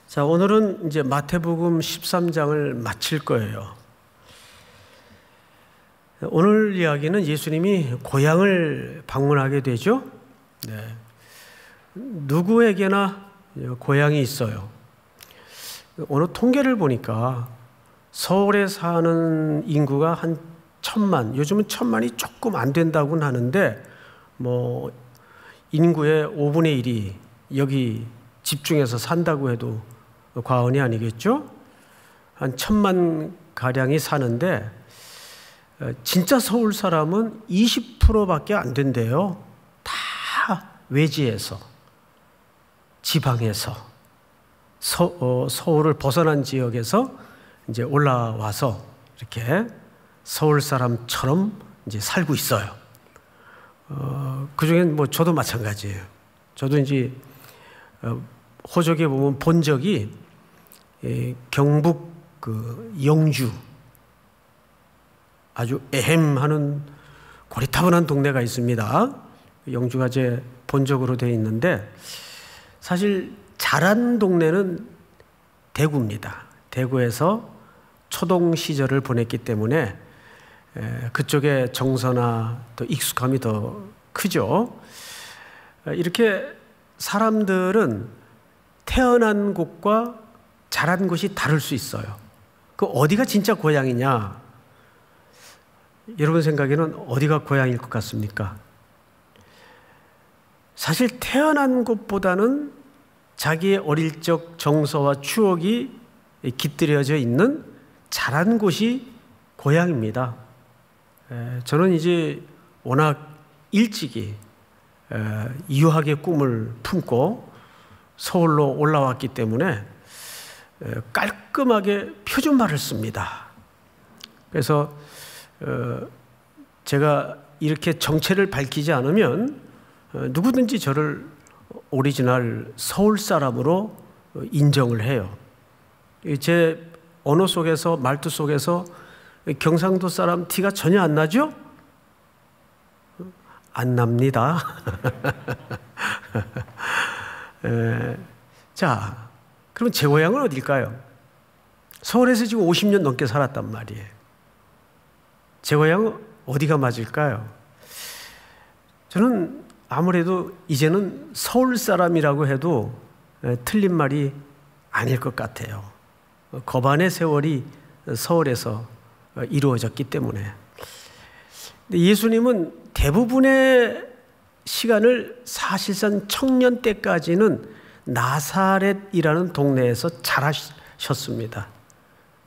자, 오늘은 이제 마태복음 13장을 마칠 거예요. 오늘 이야기는 예수님이 고향을 방문하게 되죠. 네. 누구에게나 고향이 있어요. 오늘 통계를 보니까 서울에 사는 인구가 한 1,000만, 요즘은 1,000만이 조금 안 된다고는 하는데 뭐 인구의 5분의 1이 여기 집중해서 산다고 해도 과언이 아니겠죠? 한 1,000만 가량이 사는데 진짜 서울 사람은 20%밖에 안 된대요. 다 외지에서, 지방에서, 서울을 벗어난 지역에서 이제 올라와서 이렇게 서울 사람처럼 이제 살고 있어요. 그중엔 뭐 저도 마찬가지예요. 저도 이제 호적에 보면 본 적이 경북 그 영주, 아주 에헴하는 고리타분한 동네가 있습니다. 영주가 제 본적으로 되어 있는데 사실 자란 동네는 대구입니다. 대구에서 초동 시절을 보냈기 때문에 그쪽에 정서나 또 익숙함이 더 크죠. 이렇게 사람들은 태어난 곳과 자란 곳이 다를 수 있어요. 그 어디가 진짜 고향이냐? 여러분 생각에는 어디가 고향일 것 같습니까? 사실 태어난 곳보다는 자기의 어릴 적 정서와 추억이 깃들여져 있는 자란 곳이 고향입니다. 저는 이제 워낙 일찍이 유학의 꿈을 품고 서울로 올라왔기 때문에 깔끔하게 표준말을 씁니다. 그래서 제가 이렇게 정체를 밝히지 않으면 누구든지 저를 오리지널 서울 사람으로 인정을 해요. 제 언어 속에서, 말투 속에서 경상도 사람 티가 전혀 안 나죠? 안 납니다. 자, 그럼 제 고향은 어딜까요? 서울에서 지금 50년 넘게 살았단 말이에요. 제 고향은 어디가 맞을까요? 저는 아무래도 이제는 서울 사람이라고 해도 틀린 말이 아닐 것 같아요. 거반의 세월이 서울에서 이루어졌기 때문에. 근데 예수님은 대부분의 시간을 사실상 청년 때까지는 나사렛이라는 동네에서 자라셨습니다.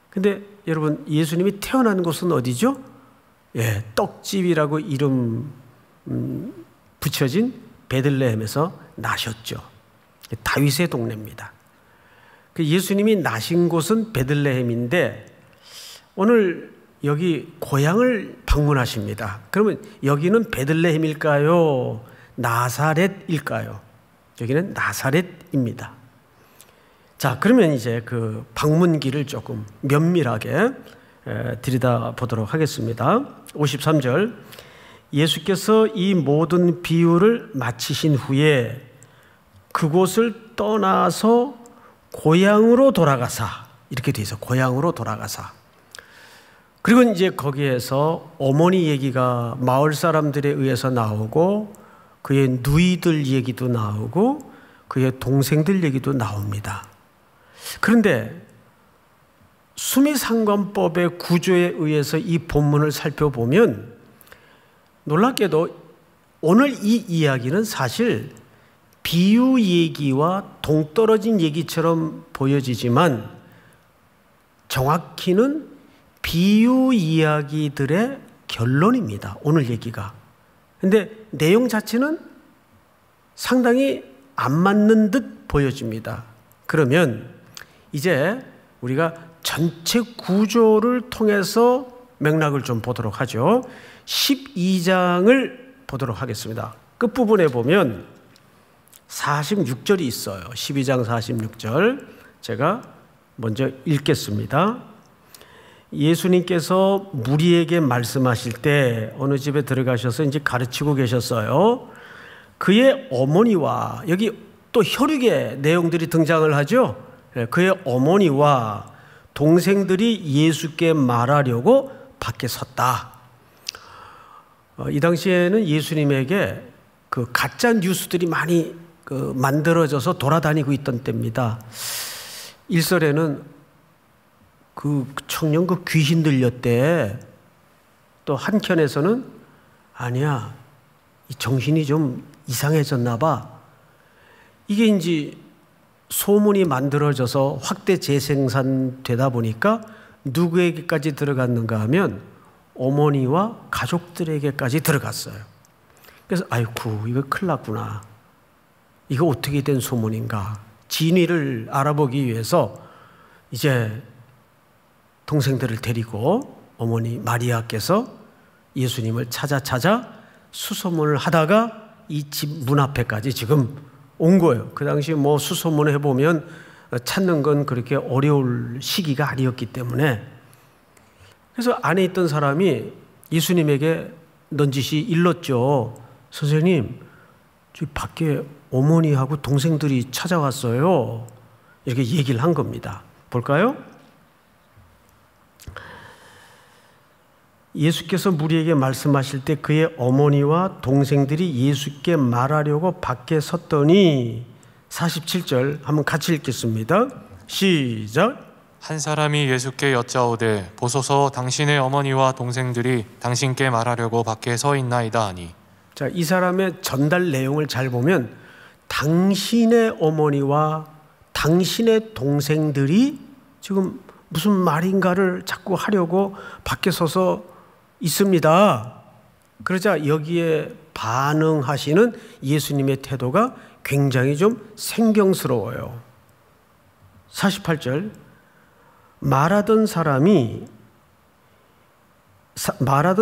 근데 여러분, 예수님이 태어난 곳은 어디죠? 예, 떡집이라고 이름 붙여진 베들레헴에서 나셨죠. 다윗의 동네입니다. 예수님이 나신 곳은 베들레헴인데 오늘 여기 고향을 방문하십니다. 그러면 여기는 베들레헴일까요? 나사렛일까요? 여기는 나사렛입니다. 자, 그러면 이제 그 방문기를 조금 면밀하게 들여다보도록 하겠습니다. 53절, 예수께서 이 모든 비유를 마치신 후에 그곳을 떠나서 고향으로 돌아가사, 이렇게 돼 있어. 고향으로 돌아가사. 그리고 이제 거기에서 어머니 얘기가 마을 사람들에 의해서 나오고 그의 누이들 얘기도 나오고 그의 동생들 얘기도 나옵니다. 그런데 수미상관법의 구조에 의해서 이 본문을 살펴보면 놀랍게도 오늘 이 이야기는 사실 비유 얘기와 동떨어진 얘기처럼 보여지지만 정확히는 비유 이야기들의 결론입니다. 오늘 얘기가. 근데 내용 자체는 상당히 안 맞는 듯 보여집니다. 그러면 이제 우리가 전체 구조를 통해서 맥락을 좀 보도록 하죠. 12장을 보도록 하겠습니다. 끝부분에 보면 46절이 있어요. 12장 46절. 제가 먼저 읽겠습니다. 예수님께서 무리에게 말씀하실 때 어느 집에 들어가셔서 이제 가르치고 계셨어요. 그의 어머니와, 여기 또 혈육의 내용들이 등장을 하죠. 그의 어머니와 동생들이 예수께 말하려고 밖에 섰다. 이 당시에는 예수님에게 그 가짜 뉴스들이 많이 만들어져서 돌아다니고 있던 때입니다. 일설에는 그 청년 그 귀신 들렸대. 또 한켠에서는 아니야, 이 정신이 좀 이상해졌나 봐. 이게 이제 소문이 만들어져서 확대 재생산되다 보니까 누구에게까지 들어갔는가 하면 어머니와 가족들에게까지 들어갔어요. 그래서 아이고, 이거 큰일 났구나. 이거 어떻게 된 소문인가. 진위를 알아보기 위해서 이제 동생들을 데리고 어머니 마리아께서 예수님을 찾아 수소문을 하다가 이 집 문 앞에까지 지금 온 거예요. 그 당시 뭐 수소문을 해보면 찾는 건 그렇게 어려울 시기가 아니었기 때문에. 그래서 안에 있던 사람이 예수님에게 넌지시 일렀죠. 선생님, 저 밖에 어머니하고 동생들이 찾아왔어요. 이렇게 얘기를 한 겁니다. 볼까요? 예수께서 무리에게 말씀하실 때 그의 어머니와 동생들이 예수께 말하려고 밖에 섰더니 47절 한번 같이 읽겠습니다. 시작. 한 사람이 예수께 여짜오되 보소서 당신의 어머니와 동생들이 당신께 말하려고 밖에 서 있나이다 하니. 자, 이 사람의 전달 내용을 잘 보면 당신의 어머니와 당신의 동생들이 지금 무슨 말인가를 자꾸 하려고 밖에 서서 있습니다. 그러자 여기에 반응하시는 예수님의 태도가 굉장히 좀 생경스러워요. 48절. 말하던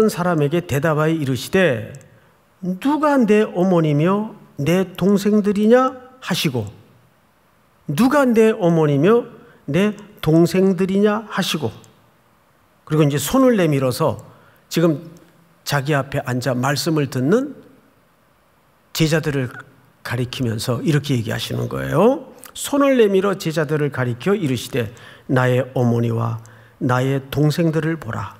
사람에게 대답하여 이르시되 누가 내 어머니며 내 동생들이냐 하시고, 누가 내 어머니며 내 동생들이냐 하시고, 그리고 이제 손을 내밀어서 지금 자기 앞에 앉아 말씀을 듣는 제자들을 가리키면서 이렇게 얘기하시는 거예요. 손을 내밀어 제자들을 가리켜 이르시되 나의 어머니와 나의 동생들을 보라.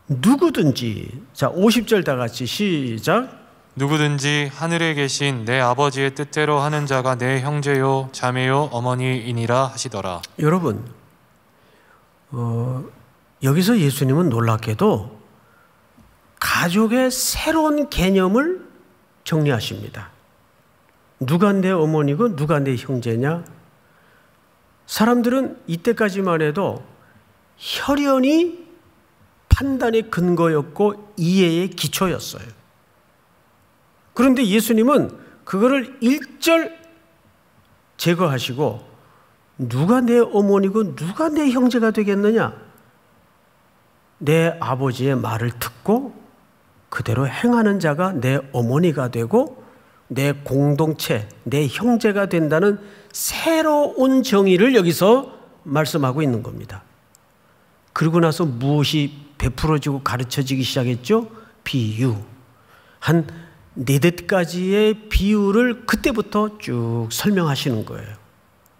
누구든지, 자 50절 다 같이 시작. 누구든지 하늘에 계신 내 아버지의 뜻대로 하는 자가 내 형제요 자매요 어머니이니라 하시더라. 여러분, 여기서 예수님은 놀랍게도 가족의 새로운 개념을 정리하십니다. 누가 내 어머니고 누가 내 형제냐? 사람들은 이때까지만 해도 혈연이 판단의 근거였고 이해의 기초였어요. 그런데 예수님은 그거를 일절 제거하시고 누가 내 어머니고 누가 내 형제가 되겠느냐? 내 아버지의 말을 듣고 그대로 행하는 자가 내 어머니가 되고 내 공동체, 내 형제가 된다는 새로운 정의를 여기서 말씀하고 있는 겁니다. 그러고 나서 무엇이 베풀어지고 가르쳐지기 시작했죠? 비유. 한 4가지의 비유를 그때부터 쭉 설명하시는 거예요.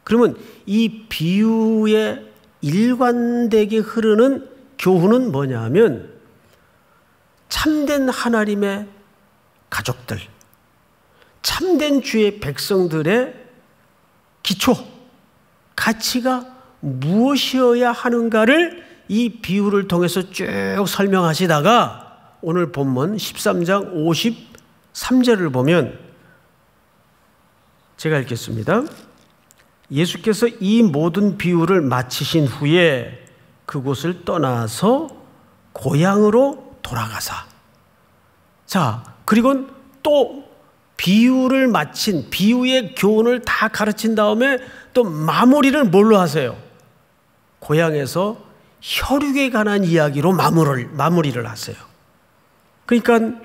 그러면 이 비유에 일관되게 흐르는 교훈은 뭐냐 하면 참된 하나님의 가족들, 참된 주의 백성들의 기초, 가치가 무엇이어야 하는가를 이 비유를 통해서 쭉 설명하시다가 오늘 본문 13장 53절을 보면 제가 읽겠습니다. 예수께서 이 모든 비유를 마치신 후에 그곳을 떠나서 고향으로 돌아가사. 자, 그리고 또 비유를 마친 비유의 교훈을 다 가르친 다음에 또 마무리를 뭘로 하세요? 고향에서 혈육에 관한 이야기로 마무리를 하세요. 그러니까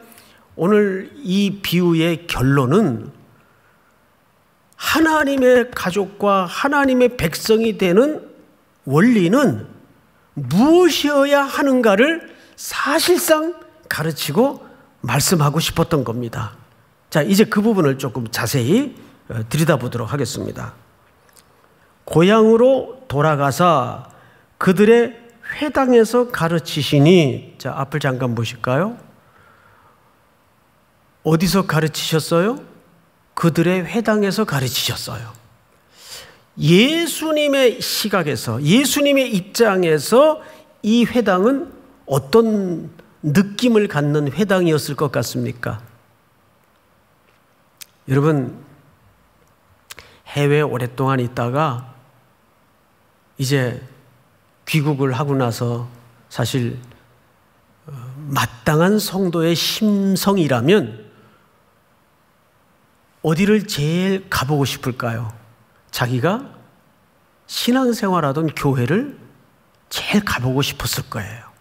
오늘 이 비유의 결론은 하나님의 가족과 하나님의 백성이 되는 원리는 무엇이어야 하는가를 사실상 가르치고 말씀하고 싶었던 겁니다. 자, 이제 그 부분을 조금 자세히 들여다보도록 하겠습니다. 고향으로 돌아가사 그들의 회당에서 가르치시니, 자, 앞을 잠깐 보실까요? 어디서 가르치셨어요? 그들의 회당에서 가르치셨어요. 예수님의 시각에서, 예수님의 입장에서 이 회당은 어떤 느낌을 갖는 회당이었을 것 같습니까? 여러분, 해외에 오랫동안 있다가 이제 귀국을 하고 나서 사실 마땅한 성도의 심성이라면 어디를 제일 가보고 싶을까요? 자기가 신앙생활하던 교회를 제일 가보고 싶었을 거예요.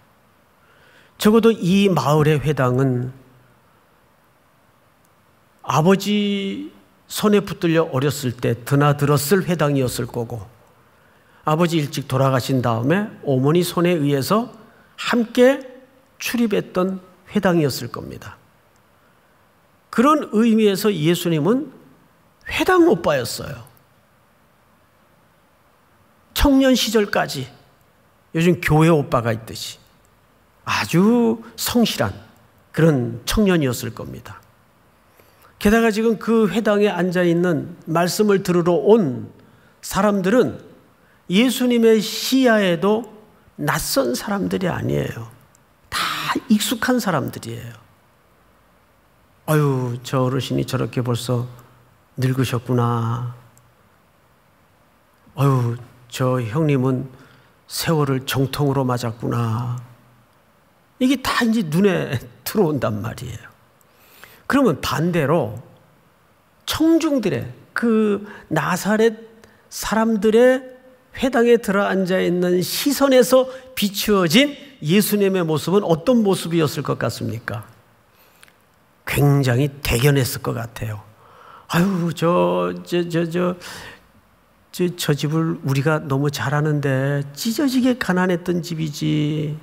적어도 이 마을의 회당은 아버지 손에 붙들려 어렸을 때 드나들었을 회당이었을 거고, 아버지 일찍 돌아가신 다음에 어머니 손에 의해서 함께 출입했던 회당이었을 겁니다. 그런 의미에서 예수님은 회당 오빠였어요. 청년 시절까지 요즘 교회 오빠가 있듯이 아주 성실한 그런 청년이었을 겁니다. 게다가 지금 그 회당에 앉아있는 말씀을 들으러 온 사람들은 예수님의 시야에도 낯선 사람들이 아니에요. 다 익숙한 사람들이에요. 아유, 저 어르신이 저렇게 벌써 늙으셨구나. 아유, 저 형님은 세월을 정통으로 맞았구나. 이게 다 이제 눈에 들어온단 말이에요. 그러면 반대로 청중들의, 그 나사렛 사람들의 회당에 들어앉아 있는 시선에서 비추어진 예수님의 모습은 어떤 모습이었을 것 같습니까? 굉장히 대견했을 것 같아요. 아유, 저 집을 우리가 너무 잘하는데 찢어지게 가난했던 집이지.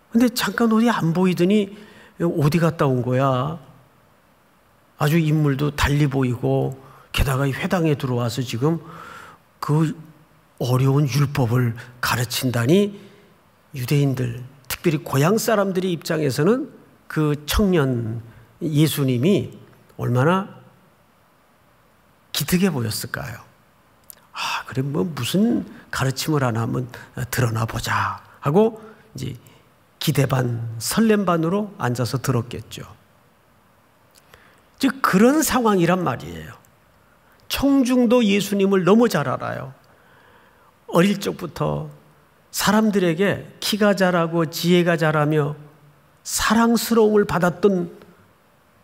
근데 잠깐 어디 안 보이더니 어디 갔다 온 거야? 아주 인물도 달리 보이고, 게다가 이 회당에 들어와서 지금 그 어려운 율법을 가르친다니, 유대인들, 특별히 고향 사람들의 입장에서는 그 청년 예수님이 얼마나 기특해 보였을까요? 아, 그래, 뭐 무슨 가르침을 하나 한번 들어나 보자 하고 이제 기대 반 설렘 반으로 앉아서 들었겠죠. 즉 그런 상황이란 말이에요. 청중도 예수님을 너무 잘 알아요. 어릴 적부터 사람들에게 키가 자라고 지혜가 자라며 사랑스러움을 받았던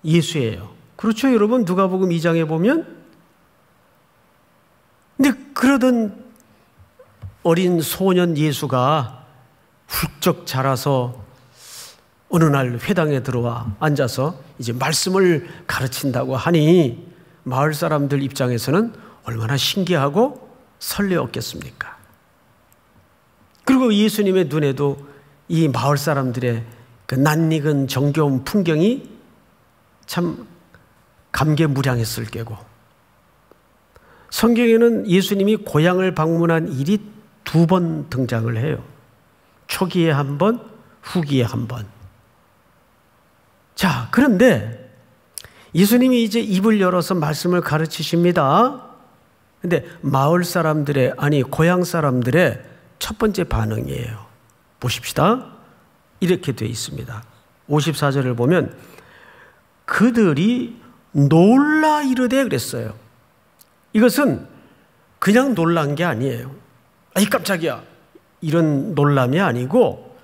예수예요. 그렇죠, 여러분? 누가복음 2장에 보면. 근데 그러던 어린 소년 예수가 훌쩍 자라서 어느 날 회당에 들어와 앉아서 이제 말씀을 가르친다고 하니 마을 사람들 입장에서는 얼마나 신기하고 설레었겠습니까? 그리고 예수님의 눈에도 이 마을 사람들의 그 낯익은 정겨운 풍경이 참 감개무량했을 게고, 성경에는 예수님이 고향을 방문한 일이 2번 등장을 해요. 초기에 한 번, 후기에 한 번. 자, 그런데 예수님이 이제 입을 열어서 말씀을 가르치십니다. 근데 마을 사람들의, 아니 고향 사람들의 첫 번째 반응이에요. 보십시다. 이렇게 되어 있습니다. 54절을 보면 그들이 놀라 이르되 그랬어요. 이것은 그냥 놀란 게 아니에요. 아이 깜짝이야, 이런 놀람이 아니고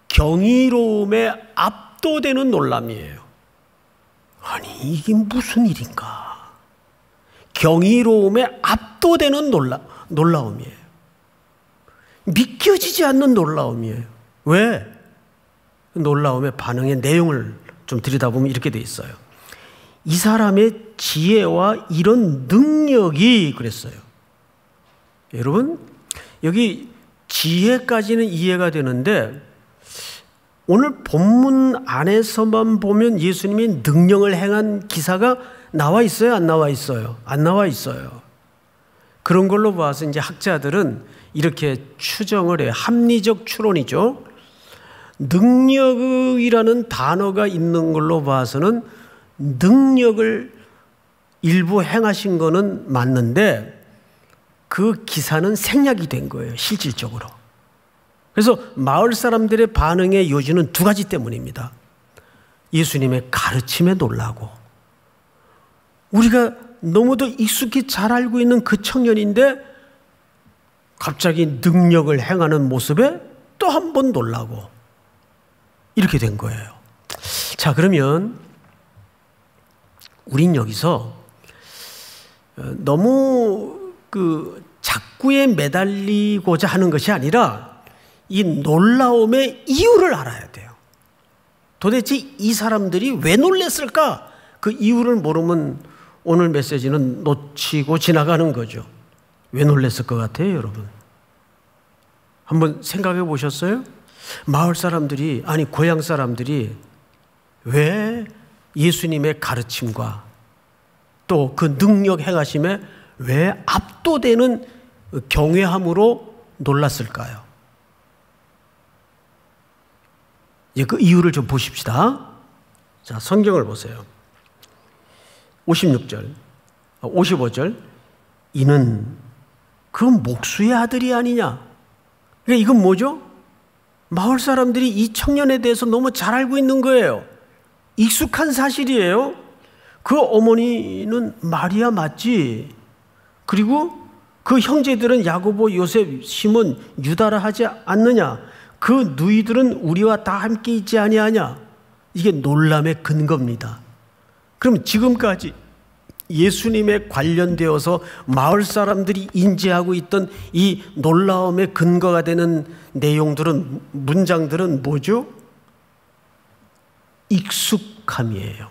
경이로움에 압도되는 놀람이에요. 아니 이게 무슨 일인가. 경이로움에 압도되는 놀라움이에요. 믿겨지지 않는 놀라움이에요. 왜? 놀라움의 반응의 내용을 좀 들여다보면 이렇게 돼 있어요. 이 사람의 지혜와 이런 능력이 그랬어요. 여러분, 여기 지혜까지는 이해가 되는데 오늘 본문 안에서만 보면 예수님이 능력을 행한 기사가 나와 있어요? 안 나와 있어요? 안 나와 있어요. 그런 걸로 봐서 이제 학자들은 이렇게 추정을 해요. 합리적 추론이죠. 능력이라는 단어가 있는 걸로 봐서는 능력을 일부 행하신 거는 맞는데 그 기사는 생략이 된 거예요, 실질적으로. 그래서 마을 사람들의 반응의 요지는 두 가지 때문입니다. 예수님의 가르침에 놀라고, 우리가 너무도 익숙히 잘 알고 있는 그 청년인데 갑자기 능력을 행하는 모습에 또 한 번 놀라고, 이렇게 된 거예요. 자, 그러면 우린 여기서 너무 그 작구에 매달리고자 하는 것이 아니라 이 놀라움의 이유를 알아야 돼요. 도대체 이 사람들이 왜 놀랐을까? 그 이유를 모르면 오늘 메시지는 놓치고 지나가는 거죠. 왜 놀랐을 것 같아요, 여러분? 한번 생각해 보셨어요? 마을 사람들이, 아니 고향 사람들이 왜 예수님의 가르침과 또 그 능력 행하심에 왜 압도되는 경외함으로 놀랐을까요? 이제 그 이유를 좀 보십시다. 자, 성경을 보세요. 56절, 55절. 이는 그 목수의 아들이 아니냐. 그러니까 이건 뭐죠? 마을 사람들이 이 청년에 대해서 너무 잘 알고 있는 거예요. 익숙한 사실이에요. 그 어머니는 마리아 맞지? 그리고 그 형제들은 야고보, 요셉, 시몬, 유다라 하지 않느냐? 그 누이들은 우리와 다 함께 있지 아니하냐? 이게 놀람의 근거입니다. 그럼 지금까지 예수님에 관련되어서 마을 사람들이 인지하고 있던 이 놀라움의 근거가 되는 내용들은, 문장들은 뭐죠? 익숙함이에요.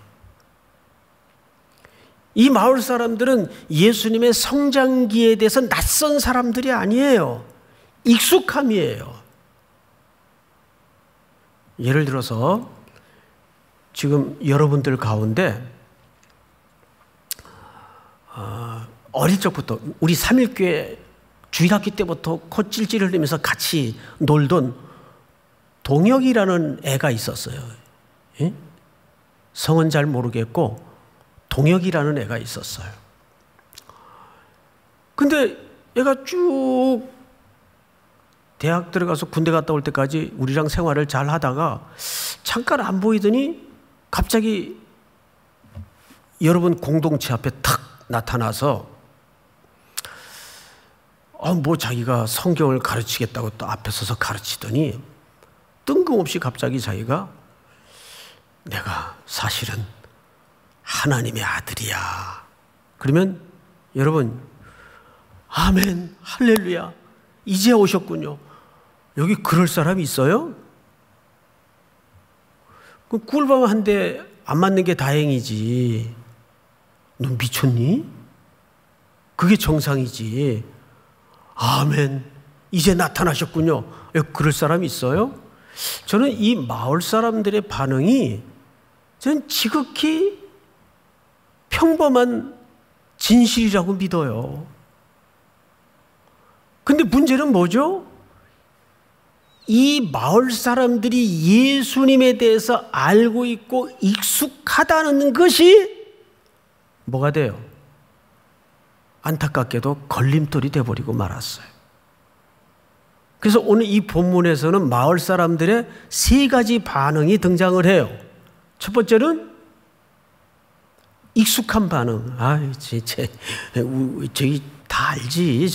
이 마을 사람들은 예수님의 성장기에 대해서 낯선 사람들이 아니에요. 익숙함이에요. 예를 들어서 지금 여러분들 가운데 어릴 적부터 우리 삼일교회 주일학기 때부터 코 찔찔 흘리면서 같이 놀던 동혁이라는 애가 있었어요. 예? 성은 잘 모르겠고 동혁이라는 애가 있었어요. 근데 얘가 쭉 대학 들어가서 군대 갔다 올 때까지 우리랑 생활을 잘 하다가 잠깐 안 보이더니 갑자기 여러분 공동체 앞에 탁 나타나서 뭐 자기가 성경을 가르치겠다고 또 앞에 서서 가르치더니 뜬금없이 갑자기 자기가 내가 사실은 하나님의 아들이야. 그러면 여러분, 아멘, 할렐루야, 이제 오셨군요. 여기 그럴 사람이 있어요? 그 꿀밤 한 대 안 맞는 게 다행이지. 너 미쳤니? 그게 정상이지. 아멘, 이제 나타나셨군요. 그럴 사람이 있어요? 저는 이 마을 사람들의 반응이 저는 지극히 평범한 진실이라고 믿어요. 근데 문제는 뭐죠? 이 마을 사람들이 예수님에 대해서 알고 있고 익숙하다는 것이 뭐가 돼요? 안타깝게도 걸림돌이 돼버리고 말았어요. 그래서 오늘 이 본문에서는 마을 사람들의 세 가지 반응이 등장을 해요. 첫 번째는 익숙한 반응. 저기 다 알지.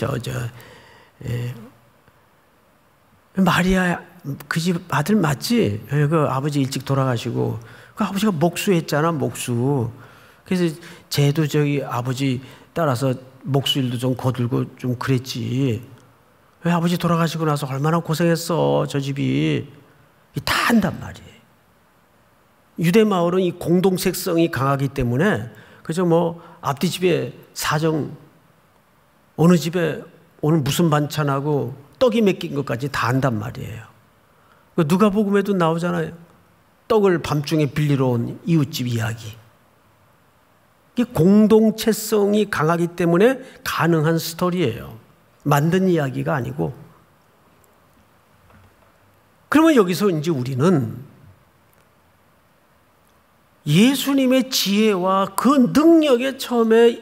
마리아 그 집 아들 맞지? 그 아버지 일찍 돌아가시고 그 아버지가 목수했잖아, 목수. 그래서 쟤도 저기 아버지 따라서 목수일도 좀 거들고 좀 그랬지. 왜 아버지 돌아가시고 나서 얼마나 고생했어, 저 집이. 다 한단 말이에요. 유대 마을은 이 공동색성이 강하기 때문에 그저 뭐 앞뒤 집에 사정, 어느 집에 오늘 무슨 반찬하고 떡이 맡긴 것까지 다 안단 말이에요. 누가복음에도 나오잖아요. 떡을 밤중에 빌리러 온 이웃집 이야기. 이게 공동체성이 강하기 때문에 가능한 스토리예요. 만든 이야기가 아니고. 그러면 여기서 이제 우리는 예수님의 지혜와 그 능력에 처음에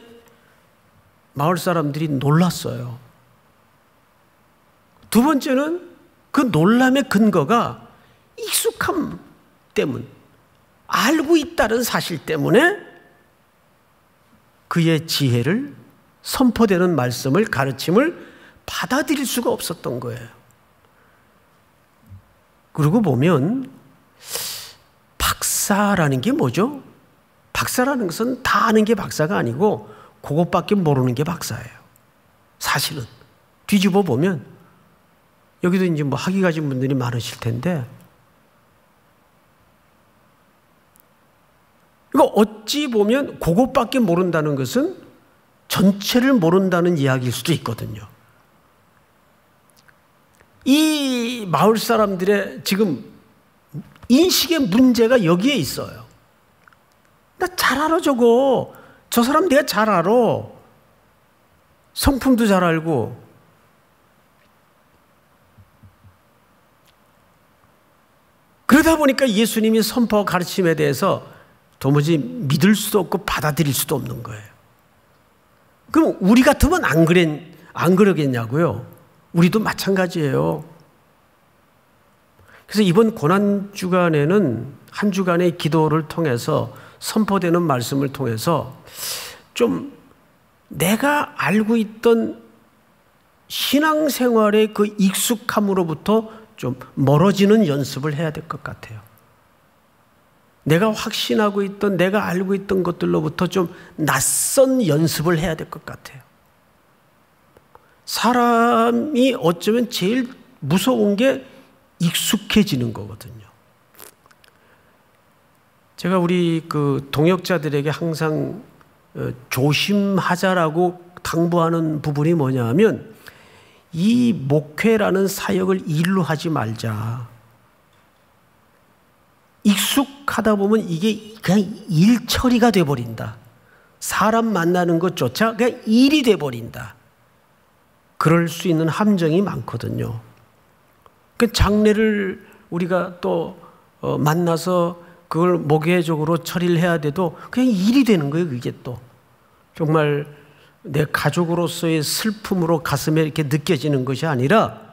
마을 사람들이 놀랐어요. 두 번째는 그 놀람의 근거가 익숙함 때문, 알고 있다는 사실 때문에 그의 지혜를, 선포되는 말씀을, 가르침을 받아들일 수가 없었던 거예요. 그러고 보면 박사라는 게 뭐죠? 박사라는 것은 다 아는 게 박사가 아니고 그것밖에 모르는 게 박사예요. 사실은 뒤집어 보면 여기도 이제 뭐 학위 가진 분들이 많으실 텐데, 이거 어찌 보면 그것밖에 모른다는 것은 전체를 모른다는 이야기일 수도 있거든요. 이 마을 사람들의 지금 인식의 문제가 여기에 있어요. 나 잘 알아 저거. 저 사람 내가 잘 알아. 성품도 잘 알고. 그러다 보니까 예수님이 선포와 가르침에 대해서 도무지 믿을 수도 없고 받아들일 수도 없는 거예요. 그럼 우리 같으면 안 그러겠냐고요? 우리도 마찬가지예요. 그래서 이번 고난주간에는 한 주간의 기도를 통해서 선포되는 말씀을 통해서 좀 내가 알고 있던 신앙생활의 그 익숙함으로부터 좀 멀어지는 연습을 해야 될 것 같아요. 내가 확신하고 있던, 내가 알고 있던 것들로부터 좀 낯선 연습을 해야 될 것 같아요. 사람이 어쩌면 제일 무서운 게 익숙해지는 거거든요. 제가 우리 그 동역자들에게 항상 조심하자라고 당부하는 부분이 뭐냐 하면, 이 목회라는 사역을 일로 하지 말자. 익숙하다 보면 이게 그냥 일 처리가 돼버린다. 사람 만나는 것조차 그냥 일이 돼버린다. 그럴 수 있는 함정이 많거든요. 그 장례를 우리가 또 만나서 그걸 목회적으로 처리를 해야 돼도 그냥 일이 되는 거예요. 그게 또 정말 내 가족으로서의 슬픔으로 가슴에 이렇게 느껴지는 것이 아니라,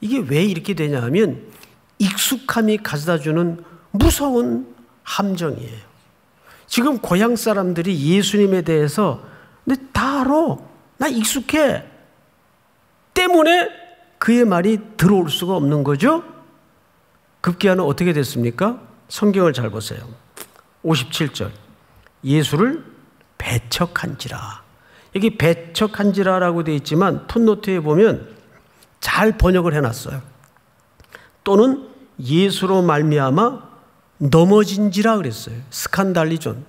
이게 왜 이렇게 되냐 하면 익숙함이 가져다주는 무서운 함정이에요. 지금 고향 사람들이 예수님에 대해서 다 알아, 나 익숙해 때문에 그의 말이 들어올 수가 없는 거죠. 급기야는 어떻게 됐습니까? 성경을 잘 보세요. 57절, 예수를 배척한지라. 여기 배척한지라라고 되어 있지만 풋노트에 보면 잘 번역을 해놨어요. 또는 예수로 말미암아 넘어진지라 그랬어요. 스칸달리존.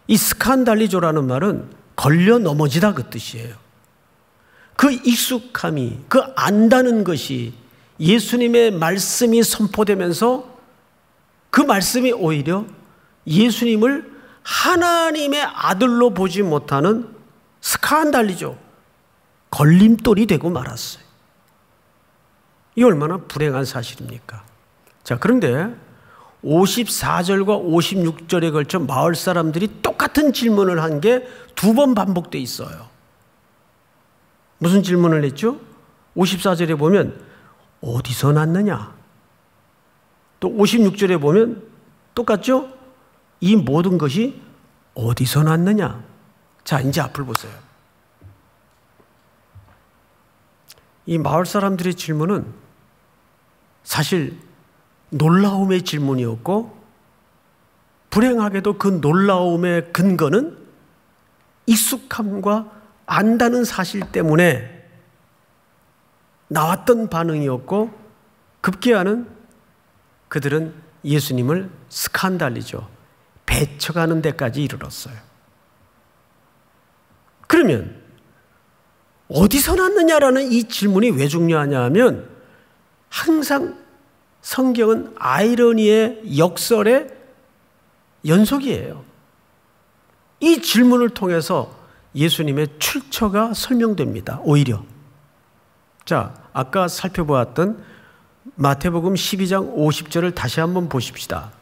이 스칸달리조라는 말은 걸려 넘어지다 그 뜻이에요. 그 익숙함이, 그 안다는 것이 예수님의 말씀이 선포되면서 그 말씀이 오히려 예수님을 하나님의 아들로 보지 못하는 스칸달리죠. 걸림돌이 되고 말았어요. 이게 얼마나 불행한 사실입니까? 자, 그런데 54절과 56절에 걸쳐 마을 사람들이 똑같은 질문을 한 게 2번 반복되어 있어요. 무슨 질문을 했죠? 54절에 보면 어디서 났느냐? 또 56절에 보면 똑같죠? 이 모든 것이 어디서 났느냐? 자, 이제 앞을 보세요. 이 마을 사람들의 질문은 사실 놀라움의 질문이었고, 불행하게도 그 놀라움의 근거는 익숙함과 안다는 사실 때문에 나왔던 반응이었고, 급기야는 그들은 예수님을 스칸달리죠. 배척하는 데까지 이르렀어요. 그러면 어디서 났느냐라는 이 질문이 왜 중요하냐 하면, 항상 성경은 아이러니의 역설의 연속이에요. 이 질문을 통해서 예수님의 출처가 설명됩니다. 오히려. 자, 아까 살펴보았던 마태복음 12장 50절을 다시 한번 보십시다.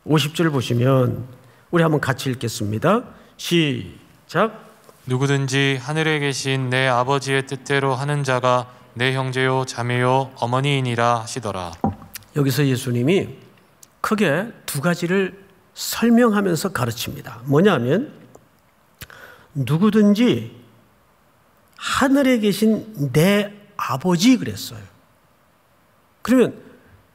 50절을 보시면 우리 한번 같이 읽겠습니다. 시작. 누구든지 하늘에 계신 내 아버지의 뜻대로 하는 자가 내 형제요 자매요 어머니이니라 하시더라. 여기서 예수님이 크게 두 가지를 설명하면서 가르칩니다. 뭐냐면 누구든지 하늘에 계신 내 아버지 그랬어요. 그러면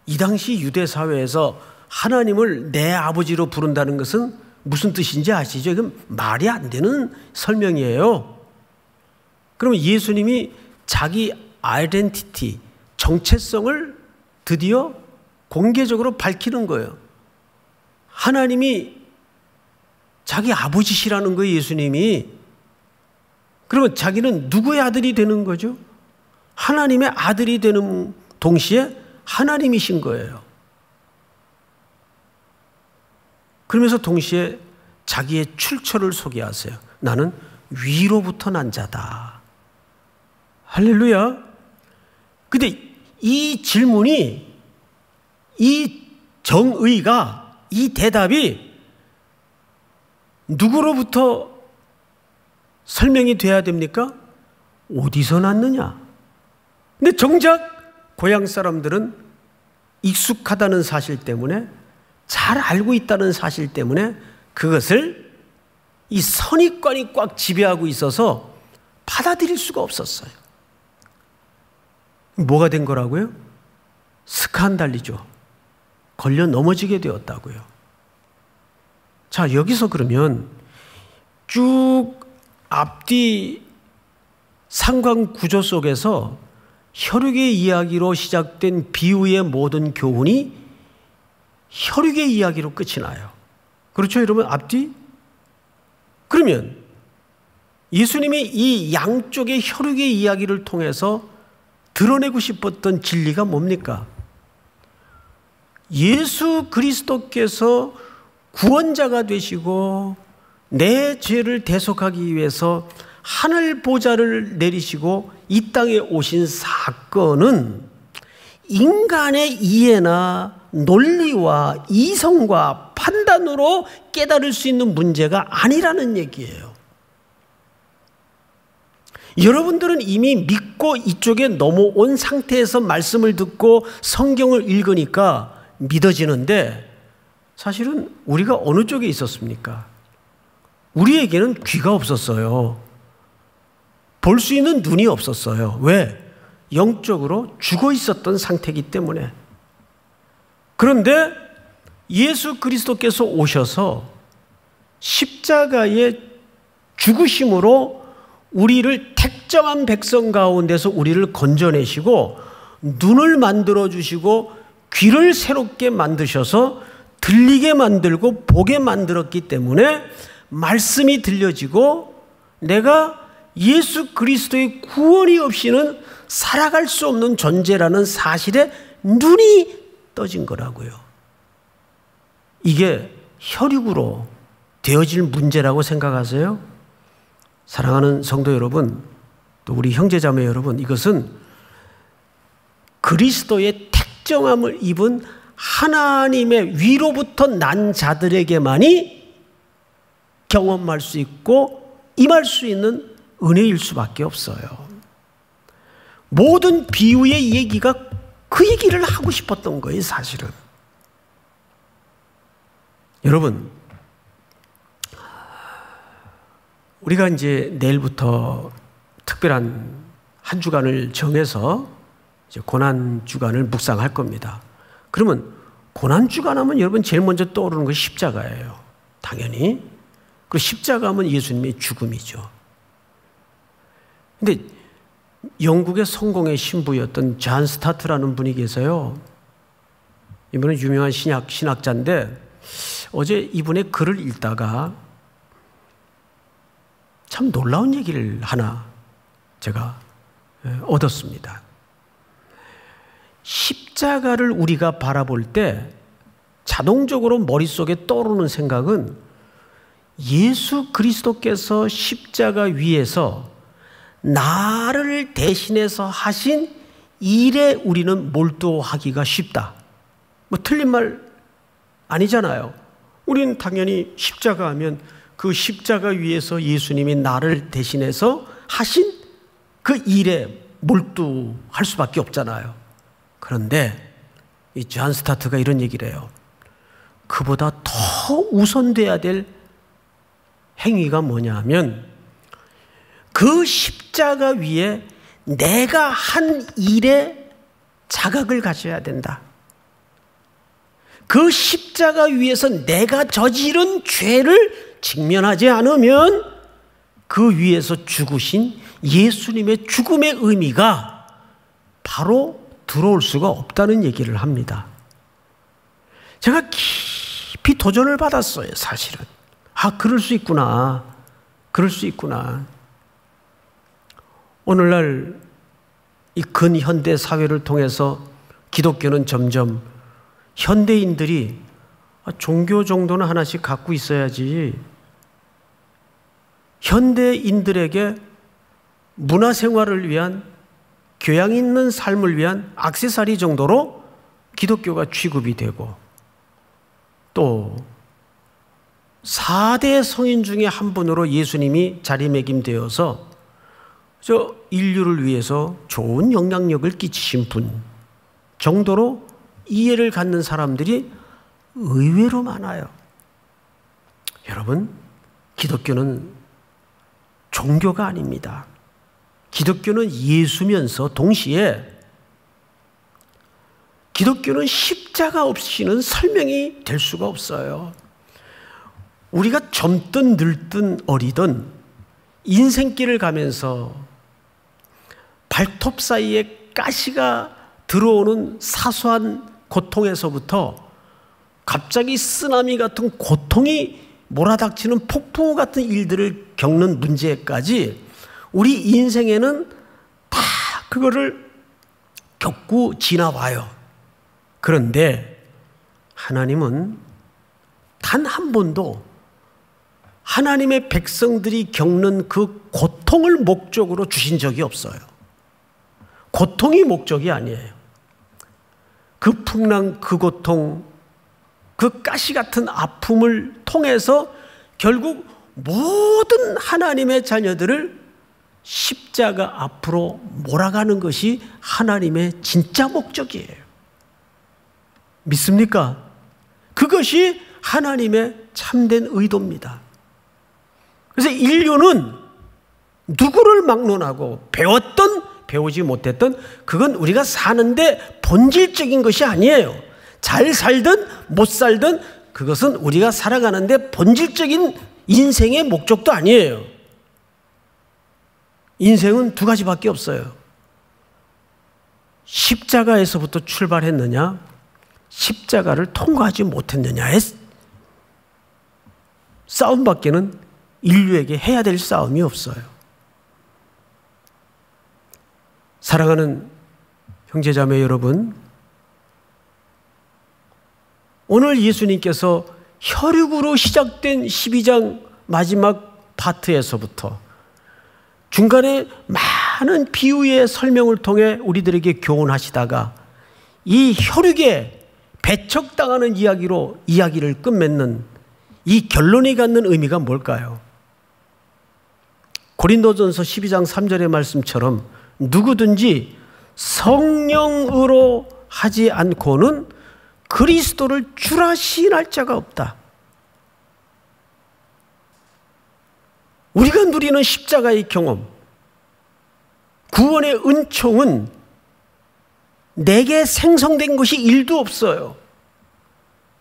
이 당시 유대 사회에서 하나님을 내 아버지로 부른다는 것은 무슨 뜻인지 아시죠? 이건 말이 안 되는 설명이에요. 그러면 예수님이 자기 아이덴티티, 정체성을 드디어 공개적으로 밝히는 거예요. 하나님이 자기 아버지시라는 거예요, 예수님이. 그러면 자기는 누구의 아들이 되는 거죠? 하나님의 아들이 되는 동시에 하나님이신 거예요. 그러면서 동시에 자기의 출처를 소개하세요. 나는 위로부터 난 자다. 할렐루야. 근데 이 질문이, 이 정의가, 이 대답이 누구로부터 설명이 돼야 됩니까? 어디서 났느냐? 근데 정작 고향 사람들은 익숙하다는 사실 때문에, 잘 알고 있다는 사실 때문에 그것을 이 선입관이 꽉 지배하고 있어서 받아들일 수가 없었어요. 뭐가 된 거라고요? 스칸달리죠. 걸려 넘어지게 되었다고요. 자, 여기서 그러면 쭉 앞뒤 상관 구조 속에서 혈육의 이야기로 시작된 비유의 모든 교훈이 혈육의 이야기로 끝이 나요. 그렇죠, 여러분? 앞뒤? 그러면 예수님이 이 양쪽의 혈육의 이야기를 통해서 드러내고 싶었던 진리가 뭡니까? 예수 그리스도께서 구원자가 되시고 내 죄를 대속하기 위해서 하늘 보좌를 내리시고 이 땅에 오신 사건은 인간의 이해나 논리와 이성과 판단으로 깨달을 수 있는 문제가 아니라는 얘기예요. 여러분들은 이미 믿고 이쪽에 넘어온 상태에서 말씀을 듣고 성경을 읽으니까 믿어지는데, 사실은 우리가 어느 쪽에 있었습니까? 우리에게는 귀가 없었어요. 볼 수 있는 눈이 없었어요. 왜? 영적으로 죽어 있었던 상태이기 때문에. 그런데 예수 그리스도께서 오셔서 십자가의 죽으심으로 우리를 택정한 백성 가운데서 우리를 건져내시고 눈을 만들어 주시고 귀를 새롭게 만드셔서 들리게 만들고 보게 만들었기 때문에 말씀이 들려지고 내가 예수 그리스도의 구원이 없이는 살아갈 수 없는 존재라는 사실에 눈이 떠진 거라고요. 이게 혈육으로 되어질 문제라고 생각하세요? 사랑하는 성도 여러분, 또 우리 형제자매 여러분, 이것은 그리스도의 택정함을 입은 하나님의 위로부터 난 자들에게만이 경험할 수 있고 임할 수 있는 은혜일 수밖에 없어요. 모든 비유의 얘기가 그 얘기를 하고 싶었던 거예요, 사실은. 여러분, 우리가 이제 내일부터 특별한 한 주간을 정해서 이제 고난 주간을 묵상할 겁니다. 그러면 고난 주간 하면 여러분 제일 먼저 떠오르는 것이 십자가예요. 당연히. 그리고 십자가 하면 예수님의 죽음이죠. 근데 영국의 성공의 신부였던 잔 스타트라는 분이 계세요. 이분은 유명한 신학자인데 어제 이분의 글을 읽다가 참 놀라운 얘기를 하나 제가 얻었습니다. 십자가를 우리가 바라볼 때 자동적으로 머릿속에 떠오르는 생각은 예수 그리스도께서 십자가 위에서 나를 대신해서 하신 일에 우리는 몰두하기가 쉽다. 뭐 틀린 말 아니잖아요. 우리는 당연히 십자가 하면 그 십자가 위에서 예수님이 나를 대신해서 하신 그 일에 몰두할 수밖에 없잖아요. 그런데 이 존 스타트가 이런 얘기를 해요. 그보다 더 우선돼야 될 행위가 뭐냐 하면 그 십자가 위에 내가 한 일에 자각을 가져야 된다. 그 십자가 위에서 내가 저지른 죄를 직면하지 않으면 그 위에서 죽으신 예수님의 죽음의 의미가 바로 들어올 수가 없다는 얘기를 합니다. 제가 깊이 도전을 받았어요, 사실은. 그럴 수 있구나. 그럴 수 있구나. 오늘날 이 근현대 사회를 통해서 기독교는 점점 현대인들이 종교 정도는 하나씩 갖고 있어야지, 현대인들에게 문화생활을 위한, 교양 있는 삶을 위한 액세서리 정도로 기독교가 취급이 되고, 또 4대 성인 중에 한 분으로 예수님이 자리매김되어서 저 인류를 위해서 좋은 영향력을 끼치신 분 정도로 이해를 갖는 사람들이 의외로 많아요. 여러분, 기독교는 종교가 아닙니다. 기독교는 예수면서 동시에 기독교는 십자가 없이는 설명이 될 수가 없어요. 우리가 젊든 늙든 어리든 인생길을 가면서 발톱 사이에 가시가 들어오는 사소한 고통에서부터 갑자기 쓰나미 같은 고통이 몰아닥치는 폭풍 같은 일들을 겪는 문제까지 우리 인생에는 다 그거를 겪고 지나와요. 그런데 하나님은 단 한 번도 하나님의 백성들이 겪는 그 고통을 목적으로 주신 적이 없어요. 고통이 목적이 아니에요. 그 풍랑, 그 고통, 그 가시 같은 아픔을 통해서 결국 모든 하나님의 자녀들을 십자가 앞으로 몰아가는 것이 하나님의 진짜 목적이에요. 믿습니까? 그것이 하나님의 참된 의도입니다. 그래서 인류는 누구를 막론하고 배웠던 배우지 못했던 그건 우리가 사는데 본질적인 것이 아니에요. 잘 살든 못 살든 그것은 우리가 살아가는데 본질적인 인생의 목적도 아니에요. 인생은 두 가지밖에 없어요. 십자가에서부터 출발했느냐, 십자가를 통과하지 못했느냐의 싸움밖에는 인류에게 해야 될 싸움이 없어요. 사랑하는 형제자매 여러분, 오늘 예수님께서 혈육으로 시작된 12장 마지막 파트에서부터 중간에 많은 비유의 설명을 통해 우리들에게 교훈하시다가 이 혈육에 배척당하는 이야기로 이야기를 끝맺는 이 결론이 갖는 의미가 뭘까요? 고린도전서 12장 3절의 말씀처럼 누구든지 성령으로 하지 않고는 그리스도를 주라 시인할 자가 없다. 우리가 누리는 십자가의 경험, 구원의 은총은 내게 생성된 것이 1도 없어요.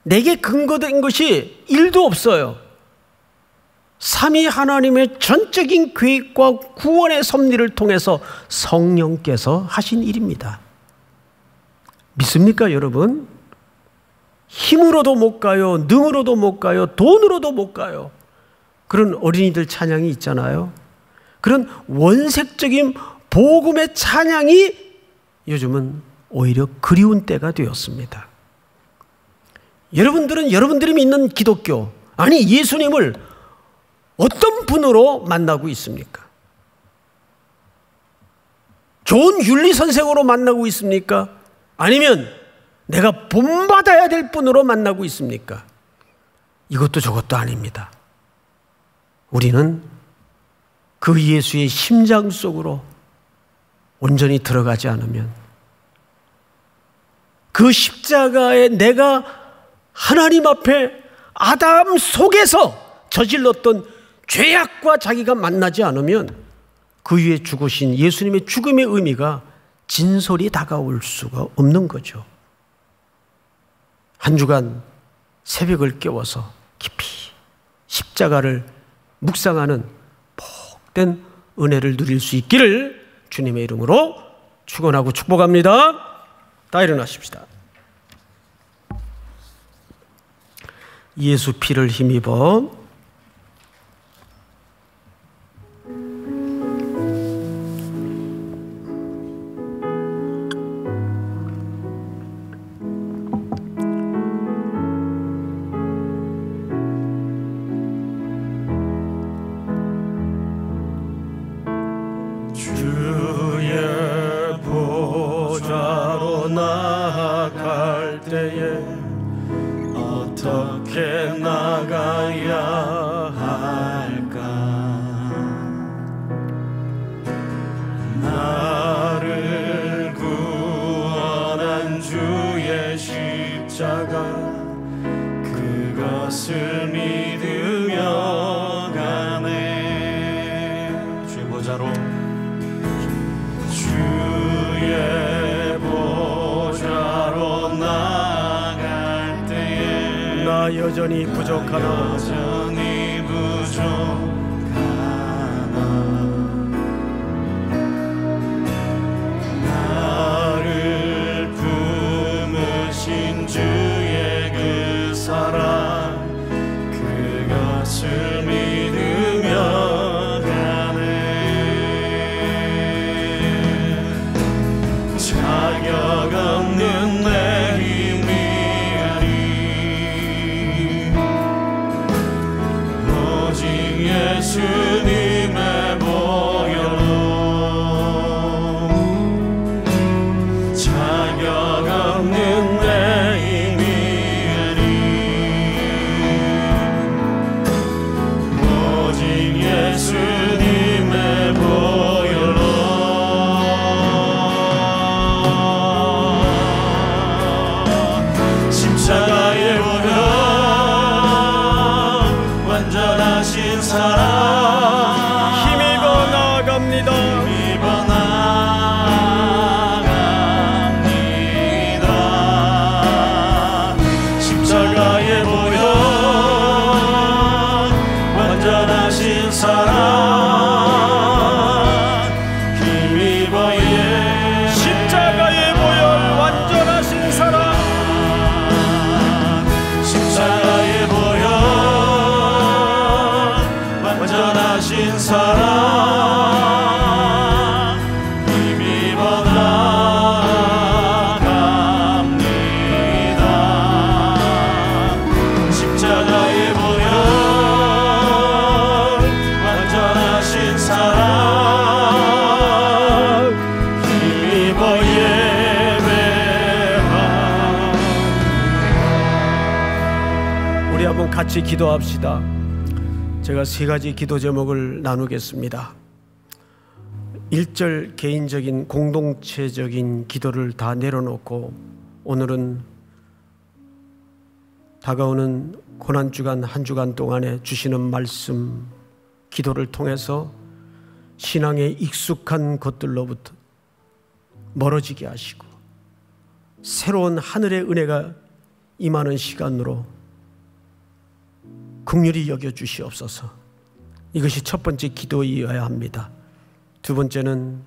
내게 근거된 것이 1도 없어요. 삼위 하나님의 전적인 계획과 구원의 섭리를 통해서 성령께서 하신 일입니다. 믿습니까, 여러분? 힘으로도 못 가요. 능으로도 못 가요. 돈으로도 못 가요. 그런 어린이들 찬양이 있잖아요. 그런 원색적인 복음의 찬양이 요즘은 오히려 그리운 때가 되었습니다. 여러분들은 여러분들이 믿는 기독교, 아니 예수님을 어떤 분으로 만나고 있습니까? 좋은 윤리 선생으로 만나고 있습니까? 아니면 내가 본받아야 될 분으로 만나고 있습니까? 이것도 저것도 아닙니다. 우리는 그 예수의 심장 속으로 온전히 들어가지 않으면, 그 십자가에 내가 하나님 앞에 아담 속에서 저질렀던 죄악과 자기가 만나지 않으면 그 위에 죽으신 예수님의 죽음의 의미가 진솔히 다가올 수가 없는 거죠. 한 주간 새벽을 깨워서 깊이 십자가를 묵상하는 복된 은혜를 누릴 수 있기를 주님의 이름으로 축원하고 축복합니다. 다 일어나십시다. 예수 피를 힘입어 어떻게 나가야 할까? 나를 구원한 주의 십자가, 그것을 믿으며 가네. 주의 보좌로, 주의 보좌로 나갈 때에 나 여전히 부족하나, 여전히 부족하나. 나를 품으신 주의 그 사랑, 그것을 믿으며 가네. 자격 없는 내 힘이 예수님의 보혈로, 자격 없는 내 힘이 아니, 오직 예수님의 보혈로. 십자가의 보혈, 완전하신 사랑, 힘입어 나아갑니다. 힘입어 나아갑니다. 십자가의 보혈, 완전하신 사랑, 힘입어 십자가의 보혈, 완전하신 사랑, 십자가의 보혈, 완전하신 사랑, 힘입어 나갑니다. 십자가의 보혈, 완전하신 사랑, 힘입어 예배합니다. 우리 한번 같이 기도합시다. 제가 세 가지 기도 제목을 나누겠습니다. 1절 개인적인 공동체적인 기도를 다 내려놓고 오늘은 다가오는 고난주간 한 주간 동안에 주시는 말씀, 기도를 통해서 신앙의 익숙한 것들로부터 멀어지게 하시고 새로운 하늘의 은혜가 임하는 시간으로 긍휼히 여겨주시옵소서. 이것이 첫 번째 기도이어야 합니다. 두 번째는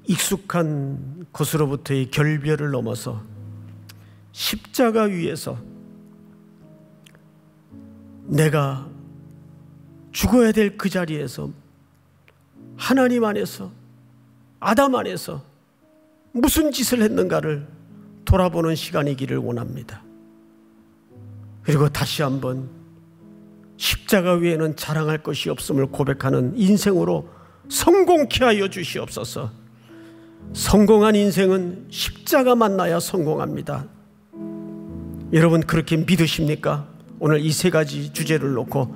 익숙한 것으로부터의 결별을 넘어서 십자가 위에서 내가 죽어야 될 그 자리에서 하나님 안에서, 아담 안에서 무슨 짓을 했는가를 돌아보는 시간이기를 원합니다. 그리고 다시 한번 십자가 외에는 자랑할 것이 없음을 고백하는 인생으로 성공케 하여 주시옵소서. 성공한 인생은 십자가 만나야 성공합니다. 여러분 그렇게 믿으십니까? 오늘 이 세 가지 주제를 놓고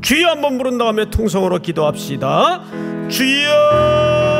주여 한번 부른 다음에 통성으로 기도합시다. 주여